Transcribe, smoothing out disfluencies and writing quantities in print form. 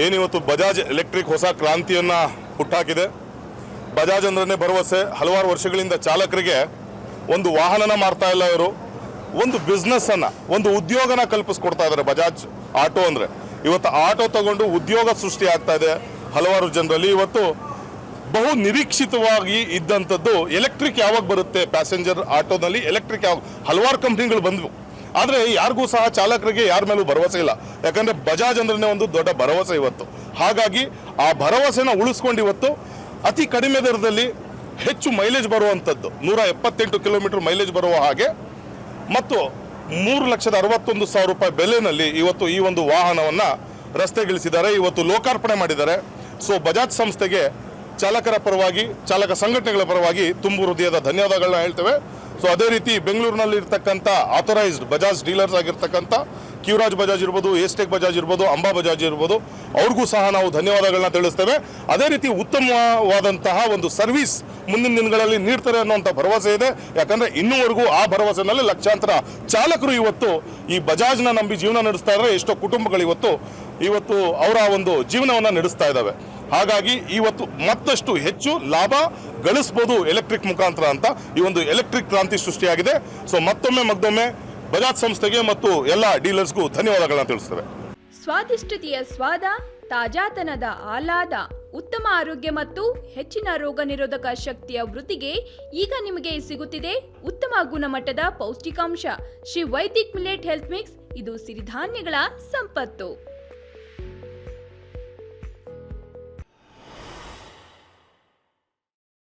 ಏನಿವತ್ತು ಬಜಾಜ್ ಎಲೆಕ್ಟ್ರಿಕ್ ಹೊಸ ಕ್ರಾಂತಿಯನ್ನು ಹುಟ್ಟಾಕಿದೆ. ಬಜಾಜ್ ಅಂದ್ರೆ ಭರವಸೆ. ಹಲವಾರು ವರ್ಷಗಳಿಂದ ಚಾಲಕರಿಗೆ ಒಂದು ವಾಹನನ ಮಾರ್ತಾ ಇಲ್ಲ, ಇವರು ಒಂದು ಬಿಸ್ನೆಸ್ಸನ್ನು, ಒಂದು ಉದ್ಯೋಗನ ಕಲ್ಪಿಸ್ಕೊಡ್ತಾ ಇದ್ದಾರೆ. ಬಜಾಜ್ ಆಟೋ ಅಂದರೆ ಇವತ್ತು ಆಟೋ ತಗೊಂಡು ಉದ್ಯೋಗ ಸೃಷ್ಟಿ ಆಗ್ತಾ ಇದೆ ಹಲವಾರು ಜನರಲ್ಲಿ. ಇವತ್ತು ಬಹು ನಿರೀಕ್ಷಿತವಾಗಿ ಇದ್ದಂಥದ್ದು ಎಲೆಕ್ಟ್ರಿಕ್ ಯಾವಾಗ ಬರುತ್ತೆ, ಪ್ಯಾಸೆಂಜರ್ ಆಟೋನಲ್ಲಿ ಎಲೆಕ್ಟ್ರಿಕ್ ಯಾವಾಗ, ಹಲವಾರು ಕಂಪ್ನಿಗಳು ಬಂದವು. ಆದರೆ ಯಾರಿಗೂ ಸಹ ಚಾಲಕರಿಗೆ ಯಾರ ಮೇಲೂ ಭರವಸೆ ಇಲ್ಲ. ಯಾಕಂದರೆ ಬಜಾಜ್ ಅಂದ್ರೆ ಒಂದು ದೊಡ್ಡ ಭರವಸೆ ಇವತ್ತು. ಹಾಗಾಗಿ ಆ ಭರವಸೆನ ಉಳಿಸ್ಕೊಂಡು ಇವತ್ತು ಅತಿ ಕಡಿಮೆ ದರದಲ್ಲಿ ಹೆಚ್ಚು ಮೈಲೇಜ್ ಬರುವಂಥದ್ದು, 178 ಕಿಲೋಮೀಟರ್ ಮೈಲೇಜ್ ಬರುವ ಹಾಗೆ ಮತ್ತು 3,61,000 ರೂಪಾಯಿ ಬೆಲೆಯಲ್ಲಿ ಇವತ್ತು ಈ ಒಂದು ವಾಹನವನ್ನು ರಸ್ತೆಗಿಳಿಸಿದ್ದಾರೆ, ಇವತ್ತು ಲೋಕಾರ್ಪಣೆ ಮಾಡಿದ್ದಾರೆ. ಸೊ ಬಜಾಜ್ ಸಂಸ್ಥೆಗೆ ಚಾಲಕರ ಪರವಾಗಿ, ಚಾಲಕ ಸಂಘಟನೆಗಳ ಪರವಾಗಿ ತುಂಬು ಹೃದಯದ ಧನ್ಯವಾದಗಳನ್ನ ಹೇಳ್ತೇವೆ. ಸೊ ಅದೇ ರೀತಿ ಬೆಂಗಳೂರಿನಲ್ಲಿ ಇರ್ತಕ್ಕಂಥ ಆಥರೈಸ್ಡ್ ಬಜಾಜ್ ಡೀಲರ್ಸ್ ಆಗಿರ್ತಕ್ಕಂಥ ಕ್ಯೂರಾಜ್ ಬಜಾಜ್ ಇರ್ಬೋದು, ಎಸ್ಟೆಕ್ ಬಜಾಜ್ ಇರ್ಬೋದು, ಅಂಬಾ ಬಜಾಜ್ ಇರ್ಬೋದು, ಅವ್ರಿಗೂ ಸಹ ನಾವು ಧನ್ಯವಾದಗಳನ್ನ ತಿಳಿಸ್ತೇವೆ. ಅದೇ ರೀತಿ ಉತ್ತಮವಾದಂತಹ ಒಂದು ಸರ್ವಿಸ್ ಮುಂದಿನ ದಿನಗಳಲ್ಲಿ ನೀಡ್ತಾರೆ ಅನ್ನುವಂಥ ಭರವಸೆ ಇದೆ. ಯಾಕಂದರೆ ಇನ್ನೂವರೆಗೂ ಆ ಭರವಸೆನಲ್ಲಿ ಲಕ್ಷಾಂತರ ಚಾಲಕರು ಇವತ್ತು ಈ ಬಜಾಜ್ನ ನಂಬಿ ಜೀವನ ನಡೆಸ್ತಾ ಇದ್ದಾರೆ. ಎಷ್ಟೋ ಕುಟುಂಬಗಳು ಇವತ್ತು ಅವರ ಒಂದು ಜೀವನವನ್ನು ನಡೆಸ್ತಾ ಇದ್ದಾವೆ. ಹಾಗಾಗಿ ಇವತ್ತು ಮತ್ತಷ್ಟು ಹೆಚ್ಚು ಲಾಭ ಗಳಿಸ್ಬೋದು ಎಲೆಕ್ಟ್ರಿಕ್ ಮುಖಾಂತರ ಅಂತ ಈ ಒಂದು ಎಲೆಕ್ಟ್ರಿಕ್ ಕ್ರಾಂತಿ ಸೃಷ್ಟಿಯಾಗಿದೆ. ಸೊ ಮತ್ತೊಮ್ಮೆ ಬಜಾಜ್ ಸಂಸ್ಥೆಗೆ ಮತ್ತು ಎಲ್ಲ ಡೀಲರ್ಸ್ಗೂ ಧನ್ಯವಾದಗಳನ್ನ ತಿಳಿಸ್ತೇವೆ. ಸ್ವಾದಿಷ್ಟತೆಯ ಸ್ವಾದ, ತಾಜಾತನದ ಆಹ್ಲಾದ, ಉತ್ತಮ ಆರೋಗ್ಯ ಮತ್ತು ಹೆಚ್ಚಿನ ರೋಗ ನಿರೋಧಕ ಶಕ್ತಿಯ ವೃದ್ಧಿಗೆ ಈಗ ನಿಮಗೆ ಸಿಗುತ್ತಿದೆ ಉತ್ತಮ ಗುಣಮಟ್ಟದ ಪೌಷ್ಟಿಕಾಂಶ Shri Vaidik millet health mix. ಇದು ಸಿರಿಧಾನ್ಯಗಳ ಸಂಪತ್ತು.